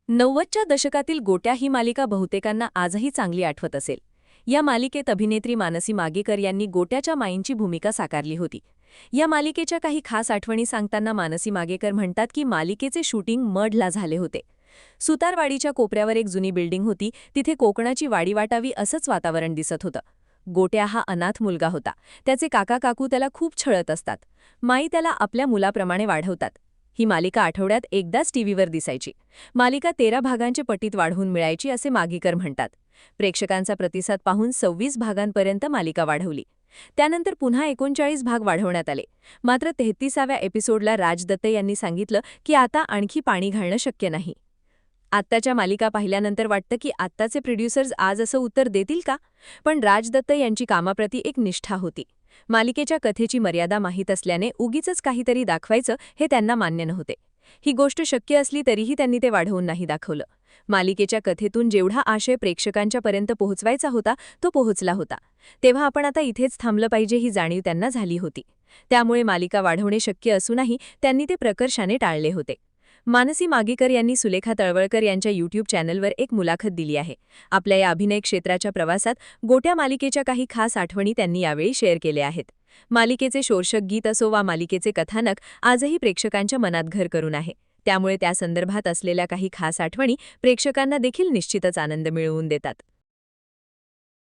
90च्या दशकातील गोट्या ही मालिका बहुतेकांना आजही चांगली आठवत असेल. या मालिकेत अभिनेत्री मानसी मागेकर यांनी गोट्याच्या माईंची भूमिका साकारली होती. या मालिकेच्या काही खास आठवणी सांगताना मानसी मागेकर म्हणतात की मालिकेचे शूटिंग मढला झाले होते. सुतारवाडीच्या कोपऱ्यावर एक जुनी बिल्डिंग होती, तिथे कोकणाची वाडी वाटावी असंच वातावरण दिसत होतं. गोट्या हा अनाथ मुलगा होता. त्याचे काका काकू त्याला खूप छळत असतात. माई त्याला आपल्या मुलाप्रमाणे वाढवतात. ही मालिका आठवड्यात एकदाच टीव्हीवर दिसायची. मालिका 13 भागांचे पटीत वाढवून मिळायची असे मागीकर म्हणतात. प्रेक्षकांचा प्रतिसाद पाहून 26 भागांपर्यंत मालिका वाढवली. त्यानंतर पुन्हा 39 भाग वाढवण्यात आले. मात्र 33व्या एपिसोडला राज दत्ते यांनी सांगितलं की आता आणखी पाणी घालणं शक्य नाही. आत्ताच्या मालिका पाहिल्यानंतर वाटतं की आत्ताचे प्रोड्युसर्स आज असं उत्तर देतील का? पण राज दत्ते यांची कामाप्रती एक निष्ठा होती. मालिकेच्या कथेची मर्यादा माहीत असल्याने उगीचच काहीतरी दाखवायचं हे त्यांना मान्य नव्हते. ही गोष्ट शक्य असली तरीही त्यांनी ते वाढवून नाही दाखवलं. मालिकेच्या कथेतून जेवढा आशय प्रेक्षकांच्यापर्यंत पोहोचवायचा होता तो पोहोचला होता. तेव्हा आपण आता इथेच थांबलं पाहिजे ही जाणीव त्यांना झाली होती. त्यामुळे मालिका वाढवणे शक्य असूनही त्यांनी ते प्रकर्षाने टाळले होते. मानसी मागेकर यांनी सुलेखा तळवळकर यांच्या यूट्यूब चॅनलवर एक मुलाखत दिली आहे. आपल्या या अभिनय क्षेत्राच्या प्रवासात गोट्या मालिकेच्या काही खास आठवणी त्यांनी यावेळी शेअर केल्या आहेत. मालिकेचे शोर्षक गीत असो वा मालिकेचे कथानक आजही प्रेक्षकांच्या मनात घर करून आहे. त्यामुळे त्या संदर्भात असलेल्या काही खास आठवणी प्रेक्षकांना देखील निश्चितच आनंद मिळवून देतात.